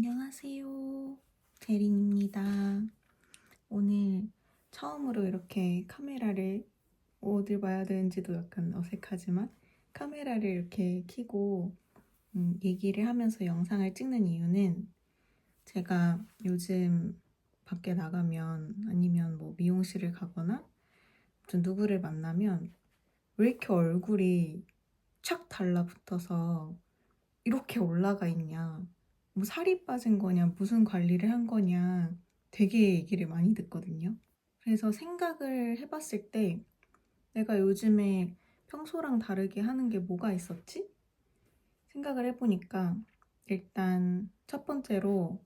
안녕하세요. 대린입니다. 오늘 처음으로 이렇게 카메라를 어딜 봐야 되는지도 약간 어색하지만 카메라를 이렇게 켜고 얘기를 하면서 영상을 찍는 이유는 제가 요즘 밖에 나가면 아니면 뭐 미용실을 가거나 아무튼 누구를 만나면 왜 이렇게 얼굴이 착 달라붙어서 이렇게 올라가 있냐, 뭐 살이 빠진 거냐, 무슨 관리를 한 거냐 되게 얘기를 많이 듣거든요. 그래서 생각을 해봤을 때 내가 요즘에 평소랑 다르게 하는 게 뭐가 있었지? 생각을 해보니까 일단 첫 번째로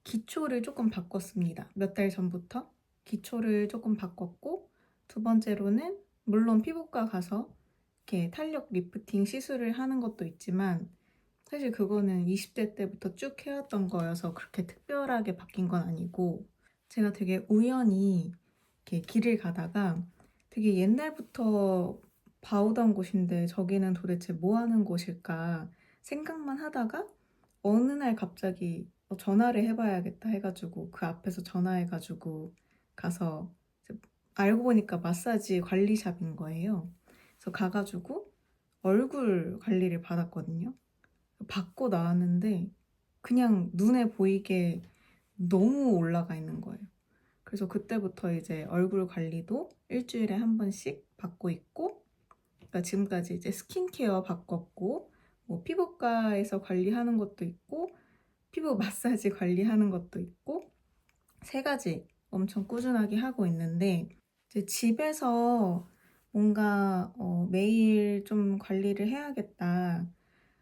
기초를 조금 바꿨습니다. 몇 달 전부터 기초를 조금 바꿨고, 두 번째로는 물론 피부과 가서 이렇게 탄력 리프팅 시술을 하는 것도 있지만 사실 그거는 20대 때부터 쭉 해왔던 거여서 그렇게 특별하게 바뀐 건 아니고, 제가 되게 우연히 이렇게 길을 가다가 되게 옛날부터 봐오던 곳인데 저기는 도대체 뭐 하는 곳일까 생각만 하다가 어느 날 갑자기 전화를 해봐야겠다 해가지고 그 앞에서 전화해가지고 가서 이제 알고 보니까 마사지 관리샵인 거예요. 그래서 가가지고 얼굴 관리를 받았거든요. 받고 나왔는데 그냥 눈에 보이게 너무 올라가 있는 거예요. 그래서 그때부터 이제 얼굴 관리도 일주일에 한 번씩 받고 있고, 그러니까 지금까지 이제 스킨케어 바꿨고, 뭐 피부과에서 관리하는 것도 있고, 피부 마사지 관리하는 것도 있고, 세 가지 엄청 꾸준하게 하고 있는데, 이제 집에서 뭔가 매일 좀 관리를 해야겠다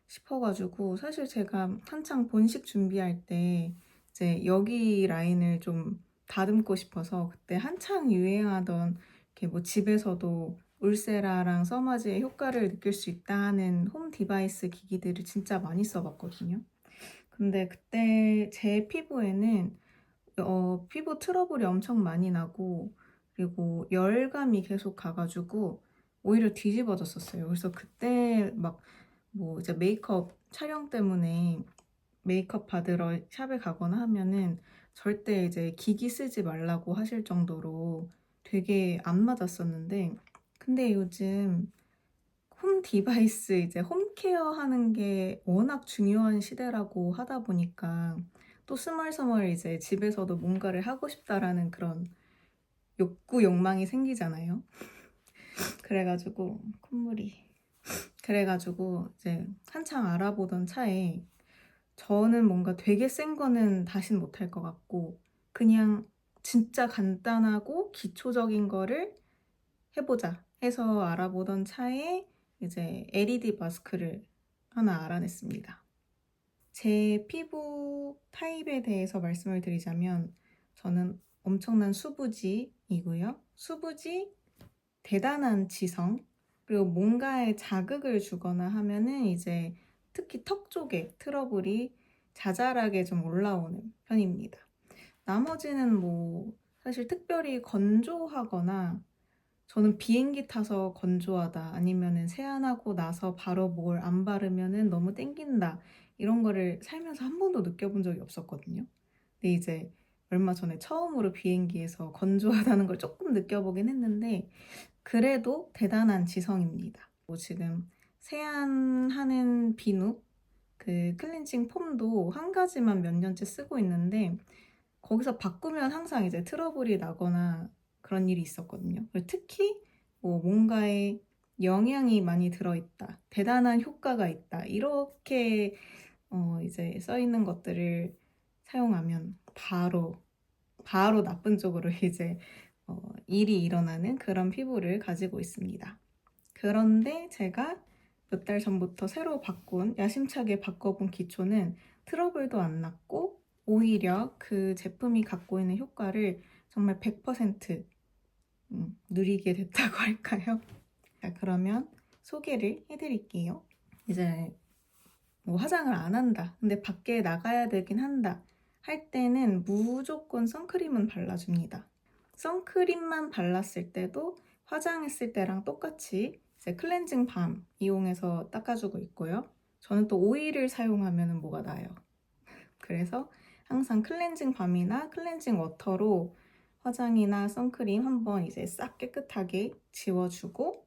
싶어가지고, 사실 제가 한창 본식 준비할 때 이제 여기 라인을 좀 다듬고 싶어서 그때 한창 유행하던 이렇게 뭐 집에서도 울세라랑 써마지의 효과를 느낄 수 있다 하는 홈 디바이스 기기들을 진짜 많이 써봤거든요. 근데 그때 제 피부에는 피부 트러블이 엄청 많이 나고, 그리고 열감이 계속 가가지고 오히려 뒤집어졌었어요. 그래서 그때 막 뭐 이제 메이크업 촬영 때문에 메이크업 받으러 샵에 가거나 하면은 절대 이제 기기 쓰지 말라고 하실 정도로 되게 안 맞았었는데, 근데 요즘 홈 디바이스 이제 홈케어 하는 게 워낙 중요한 시대라고 하다 보니까 또 스멀스멀 이제 집에서도 뭔가를 하고 싶다라는 그런 욕구, 욕망이 생기잖아요. 그래가지고 콧물이 그래가지고 이제 한창 알아보던 차에 저는 뭔가 되게 센 거는 다신 못할 것 같고 그냥 진짜 간단하고 기초적인 거를 해보자 해서 알아보던 차에 이제 LED 마스크를 하나 알아냈습니다. 제 피부 타입에 대해서 말씀을 드리자면 저는 엄청난 수부지이고요. 수부지, 대단한 지성, 그리고 뭔가에 자극을 주거나 하면은 이제 특히 턱 쪽에 트러블이 자잘하게 좀 올라오는 편입니다. 나머지는 뭐 사실 특별히 건조하거나, 저는 비행기 타서 건조하다 아니면은 세안하고 나서 바로 뭘 안 바르면은 너무 땡긴다 이런 거를 살면서 한 번도 느껴본 적이 없었거든요. 근데 이제 얼마 전에 처음으로 비행기에서 건조하다는 걸 조금 느껴보긴 했는데 그래도 대단한 지성입니다. 뭐 지금 세안하는 비누, 그 클렌징 폼도 한 가지만 몇 년째 쓰고 있는데 거기서 바꾸면 항상 이제 트러블이 나거나 그런 일이 있었거든요. 그리고 특히 뭐 뭔가에 영양이 많이 들어있다, 대단한 효과가 있다 이렇게 이제 써 있는 것들을 사용하면 바로 나쁜 쪽으로 이제 일이 일어나는 그런 피부를 가지고 있습니다. 그런데 제가 몇 달 전부터 새로 바꾼, 야심차게 바꿔본 기초는 트러블도 안 났고 오히려 그 제품이 갖고 있는 효과를 정말 100% 누리게 됐다고 할까요? 자, 그러면 소개를 해드릴게요. 이제 뭐 화장을 안 한다, 근데 밖에 나가야 되긴 한다 할 때는 무조건 선크림은 발라줍니다. 선크림만 발랐을 때도 화장했을 때랑 똑같이 이제 클렌징 밤 이용해서 닦아주고 있고요. 저는 또 오일을 사용하면 뭐가 나요? 그래서 항상 클렌징 밤이나 클렌징 워터로 화장이나 선크림 한번 이제 싹 깨끗하게 지워주고,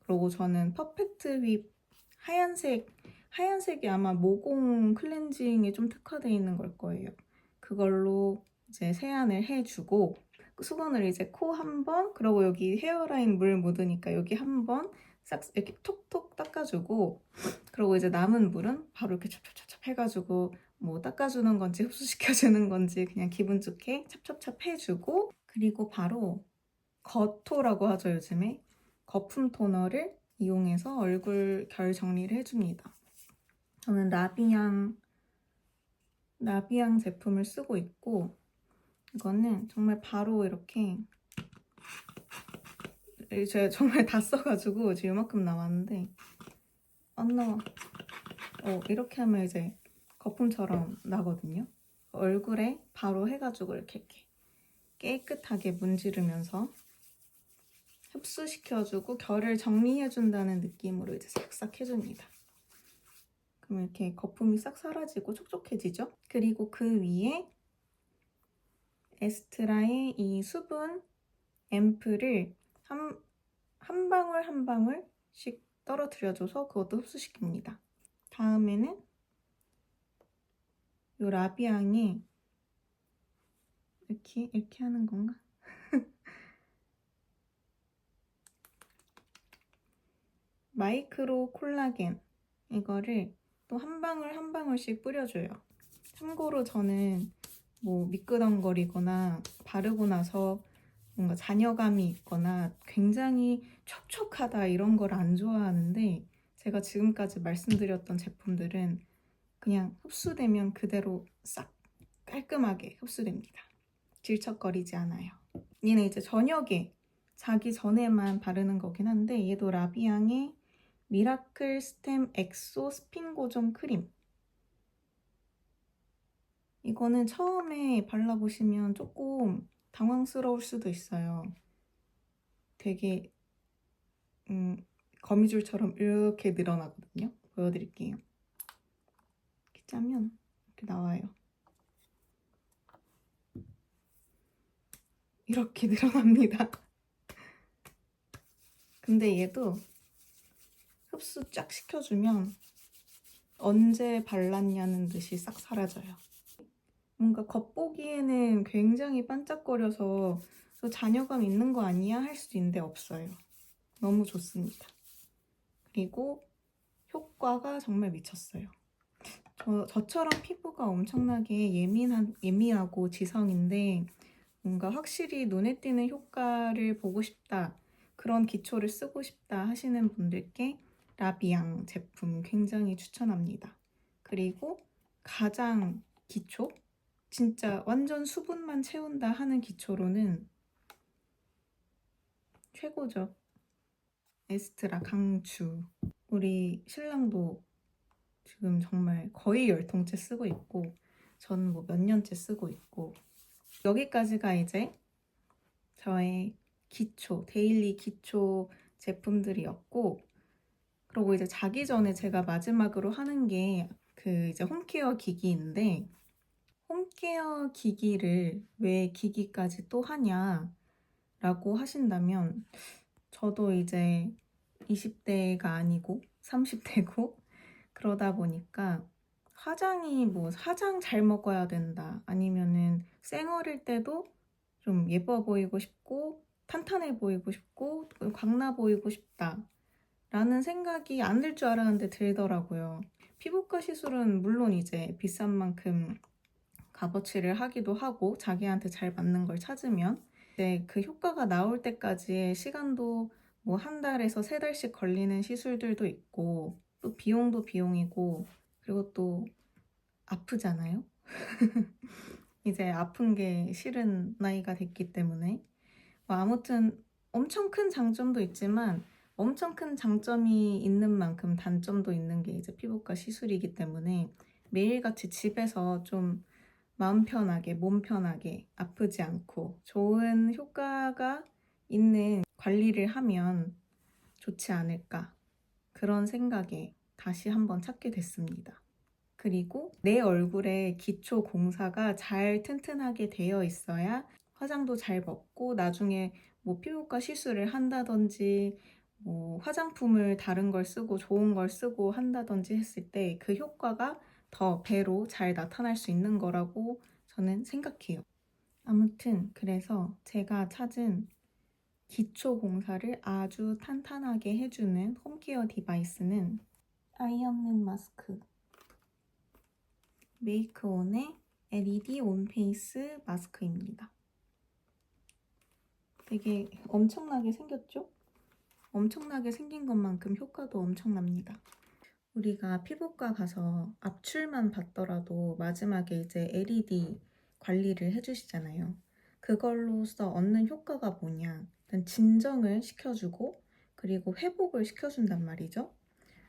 그리고 저는 퍼펙트 whip 하얀색이 아마 모공 클렌징에 좀 특화되어 있는 걸 거예요. 그걸로 이제 세안을 해주고, 수건을 이제 코 한 번, 그리고 여기 헤어라인 물 묻으니까 여기 한 번 싹 이렇게 톡톡 닦아주고, 그리고 이제 남은 물은 바로 이렇게 찹찹찹찹 해가지고 뭐 닦아주는 건지 흡수시켜주는 건지 그냥 기분 좋게 찹찹찹 해주고, 그리고 바로 거토라고 하죠 요즘에. 거품 토너를 이용해서 얼굴 결 정리를 해줍니다. 저는 라비앙 제품을 쓰고 있고, 이거는 정말 바로 이렇게, 제가 정말 다 써가지고 지금 이만큼 남았는데 안 나와. 이렇게 하면 이제 거품처럼 나거든요. 얼굴에 바로 해가지고 이렇게 깨끗하게 문지르면서 흡수시켜주고 결을 정리해준다는 느낌으로 이제 싹싹 해줍니다. 그럼 이렇게 거품이 싹 사라지고 촉촉해지죠? 그리고 그 위에 에스트라의 이 수분 앰플을 한 방울 한 방울씩 떨어뜨려줘서 그것도 흡수시킵니다. 다음에는 이 라비앙에 이렇게 하는 건가? 마이크로 콜라겐, 이거를 또 한 방울 한 방울씩 뿌려줘요. 참고로 저는 뭐 미끄덩거리거나 바르고 나서 뭔가 잔여감이 있거나 굉장히 촉촉하다 이런 걸 안 좋아하는데, 제가 지금까지 말씀드렸던 제품들은 그냥 흡수되면 그대로 싹 깔끔하게 흡수됩니다. 질척거리지 않아요. 얘는 이제 저녁에 자기 전에만 바르는 거긴 한데, 얘도 라비앙의 미라클 스템 엑소 스핀 고정 크림. 이거는 처음에 발라보시면 조금 당황스러울 수도 있어요. 되게 거미줄처럼 이렇게 늘어나거든요. 보여드릴게요. 이렇게 짜면 이렇게 나와요. 이렇게 늘어납니다. 근데 얘도 흡수 쫙 시켜주면 언제 발랐냐는 듯이 싹 사라져요. 뭔가 겉보기에는 굉장히 반짝거려서 잔여감 있는 거 아니야? 할 수도 있는데 없어요. 너무 좋습니다. 그리고 효과가 정말 미쳤어요. 저처럼 피부가 엄청나게 예민하고 지성인데 뭔가 확실히 눈에 띄는 효과를 보고 싶다, 그런 기초를 쓰고 싶다 하시는 분들께 라비앙 제품 굉장히 추천합니다. 그리고 가장 기초, 진짜 완전 수분만 채운다 하는 기초로는 최고죠. 에스트라 강추. 우리 신랑도 지금 정말 거의 10통째 쓰고 있고, 저는 뭐 몇 년째 쓰고 있고, 여기까지가 이제 저의 데일리 기초 제품들이었고, 그리고 이제 자기 전에 제가 마지막으로 하는 게 그 이제 홈케어 기기인데, 홈케어 기기를 왜 기기까지 또 하냐라고 하신다면, 저도 이제 20대가 아니고 30대고 그러다 보니까 화장이 뭐 화장 잘 먹어야 된다, 아니면은 쌩얼일 때도 좀 예뻐 보이고 싶고 탄탄해 보이고 싶고 광나 보이고 싶다 라는 생각이 안 들 줄 알았는데 들더라고요. 피부과 시술은 물론 이제 비싼 만큼 값어치를 하기도 하고, 자기한테 잘 맞는 걸 찾으면 이제 그 효과가 나올 때까지의 시간도 뭐 한 달에서 3달씩 걸리는 시술들도 있고, 또 비용도 비용이고, 그리고 또 아프잖아요. 이제 아픈 게 싫은 나이가 됐기 때문에. 아무튼 엄청 큰 장점도 있지만 엄청 큰 장점이 있는 만큼 단점도 있는 게 이제 피부과 시술이기 때문에, 매일같이 집에서 좀 마음 편하게, 몸 편하게, 아프지 않고 좋은 효과가 있는 관리를 하면 좋지 않을까, 그런 생각에 다시 한번 찾게 됐습니다. 그리고 내 얼굴에 기초 공사가 잘 튼튼하게 되어 있어야 화장도 잘 먹고 나중에 뭐 피부과 시술을 한다든지 뭐 화장품을 다른 걸 쓰고 좋은 걸 쓰고 한다든지 했을 때 그 효과가 더 배로 잘 나타날 수 있는 거라고 저는 생각해요. 아무튼 그래서 제가 찾은 기초 공사를 아주 탄탄하게 해주는 홈케어 디바이스는 아이 없는 마스크 메이크온의 LED 온페이스 마스크입니다. 되게 엄청나게 생겼죠? 엄청나게 생긴 것만큼 효과도 엄청납니다. 우리가 피부과 가서 압출만 받더라도 마지막에 이제 LED 관리를 해주시잖아요. 그걸로써 얻는 효과가 뭐냐? 일단 진정을 시켜주고 그리고 회복을 시켜준단 말이죠.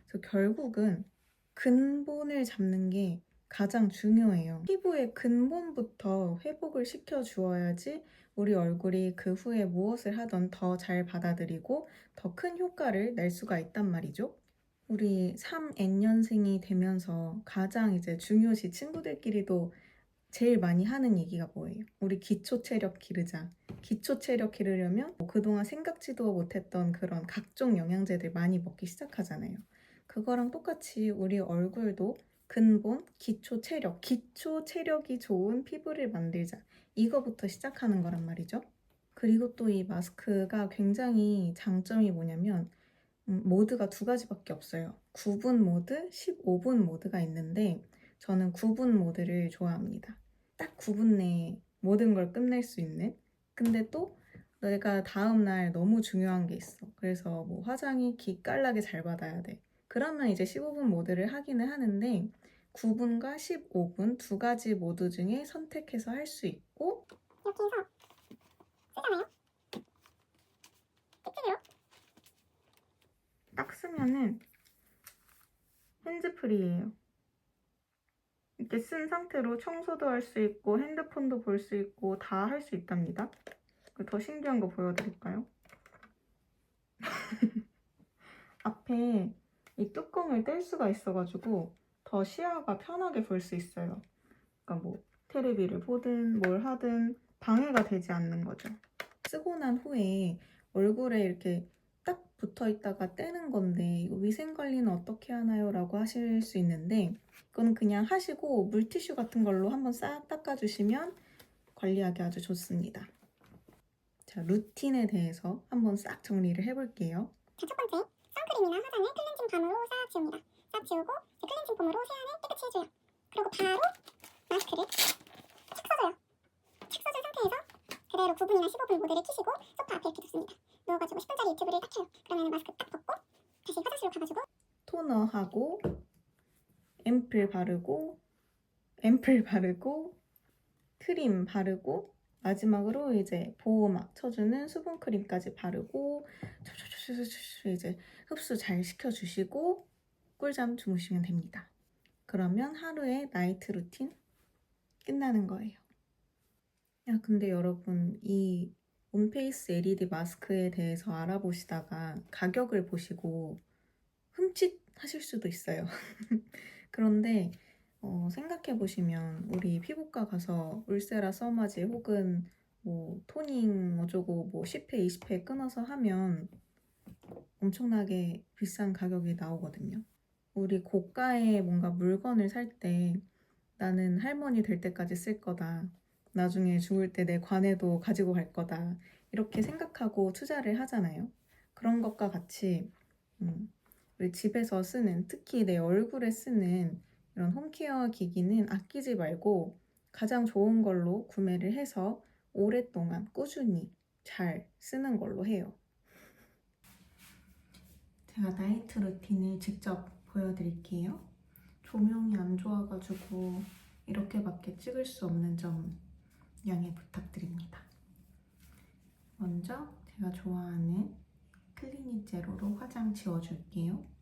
그래서 결국은 근본을 잡는 게 가장 중요해요. 피부의 근본부터 회복을 시켜주어야지 우리 얼굴이 그 후에 무엇을 하던 더 잘 받아들이고 더 큰 효과를 낼 수가 있단 말이죠. 우리 3N년생이 되면서 가장 이제 중요시 친구들끼리도 제일 많이 하는 얘기가 뭐예요? 우리 기초 체력 기르자. 기초 체력 기르려면 그동안 생각지도 못했던 그런 각종 영양제들 많이 먹기 시작하잖아요. 그거랑 똑같이 우리 얼굴도 근본, 기초 체력, 기초 체력이 좋은 피부를 만들자. 이거부터 시작하는 거란 말이죠. 그리고 또 이 마스크가 굉장히 장점이 뭐냐면 모드가 두 가지밖에 없어요. 9분 모드, 15분 모드가 있는데 저는 9분 모드를 좋아합니다. 딱 9분 내에 모든 걸 끝낼 수 있는. 근데 또 내가 다음날 너무 중요한 게 있어. 그래서 뭐 화장이 기깔나게 잘 받아야 돼. 그러면 이제 15분 모드를 하기는 하는데 9분과 15분 두 가지 모드 중에 선택해서 할 수 있고 이렇게 해서 쓰잖아요. 끝으로 딱 쓰면은 핸즈프리예요. 이렇게 쓴 상태로 청소도 할 수 있고 핸드폰도 볼 수 있고 다 할 수 있답니다. 더 신기한 거 보여드릴까요? 앞에 이 뚜껑을 뗄 수가 있어가지고 더 시야가 편하게 볼 수 있어요. 그러니까 뭐 테레비를 보든 뭘 하든 방해가 되지 않는 거죠. 쓰고 난 후에 얼굴에 이렇게 딱 붙어 있다가 떼는 건데 이거 위생 관리는 어떻게 하나요? 라고 하실 수 있는데 이건 그냥 하시고 물티슈 같은 걸로 한번 싹 닦아주시면 관리하기 아주 좋습니다. 자, 루틴에 대해서 한번 싹 정리를 해볼게요. 자, 첫 번째, 선크림이나 화장을 클렌징 밤으로 싹 지웁니다. 싹 지우고 클렌징 폼으로 세안을 깨끗이 해줘요. 그리고 바로 마스크를 착 써줘요. 착 써준 상태에서 그대로 9분이나 15분 모드를 켜시고 소파 앞에 이렇게 둡습니다. 누워가지고 10분짜리 유튜브를 딱 켜요. 그러면 마스크 딱 벗고 다시 화장실로 가가지고 토너하고 앰플 바르고 크림 바르고 마지막으로 이제 보호막 쳐주는 수분크림까지 바르고 이제 흡수 잘 시켜주시고 꿀잠 주무시면 됩니다. 그러면 하루의 나이트 루틴 끝나는 거예요. 야, 근데 여러분 이 온페이스 LED 마스크에 대해서 알아보시다가 가격을 보시고 흠칫하실 수도 있어요. 그런데 생각해보시면 우리 피부과 가서 울세라 써마지 혹은 뭐 토닝 어쩌고 뭐 10회, 20회 끊어서 하면 엄청나게 비싼 가격이 나오거든요. 우리 고가의 뭔가 물건을 살 때 나는 할머니 될 때까지 쓸 거다. 나중에 죽을 때 내 관에도 가지고 갈 거다. 이렇게 생각하고 투자를 하잖아요. 그런 것과 같이 우리 집에서 쓰는, 특히 내 얼굴에 쓰는 이런 홈케어 기기는 아끼지 말고 가장 좋은 걸로 구매를 해서 오랫동안 꾸준히 잘 쓰는 걸로 해요. 제가 나이트 루틴을 직접 보여드릴게요. 조명이 안 좋아가지고 이렇게밖에 찍을 수 없는 점 양해 부탁드립니다. 먼저 제가 좋아하는 클리닉 제로로 화장 지워줄게요.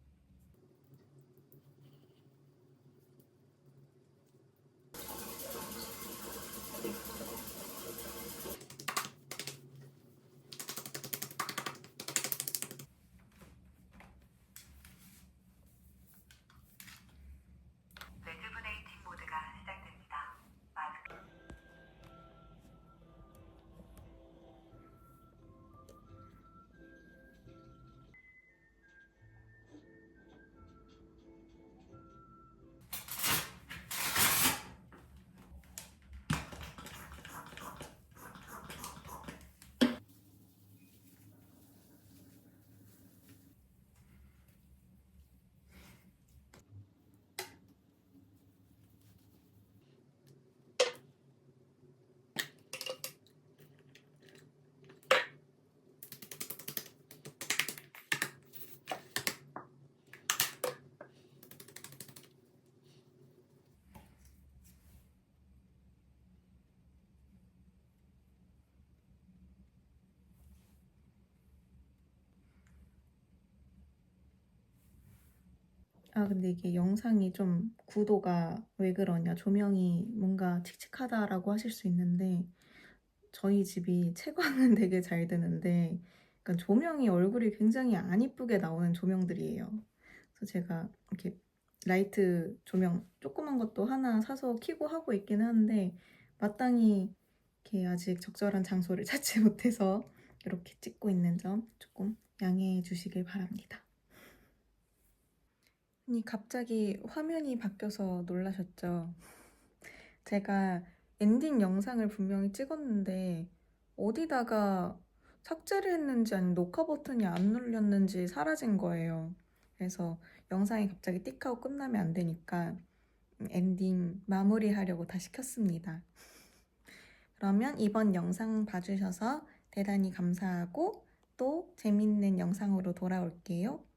아, 근데 이게 영상이 좀 구도가 왜 그러냐, 조명이 뭔가 칙칙하다라고 하실 수 있는데, 저희 집이 채광은 되게 잘 되는데, 그러니까 조명이 얼굴이 굉장히 안 이쁘게 나오는 조명들이에요. 그래서 제가 이렇게 라이트 조명 조그만 것도 하나 사서 켜고 하고 있긴 한데, 마땅히 이렇게 아직 적절한 장소를 찾지 못해서 이렇게 찍고 있는 점 조금 양해해 주시길 바랍니다. 아니, 갑자기 화면이 바뀌어서 놀라셨죠? 제가 엔딩 영상을 분명히 찍었는데 어디다가 삭제를 했는지 아니면 녹화 버튼이 안 눌렸는지 사라진 거예요. 그래서 영상이 갑자기 띡 하고 끝나면 안 되니까 엔딩 마무리하려고 다시 켰습니다. 그러면 이번 영상 봐주셔서 대단히 감사하고 또 재밌는 영상으로 돌아올게요.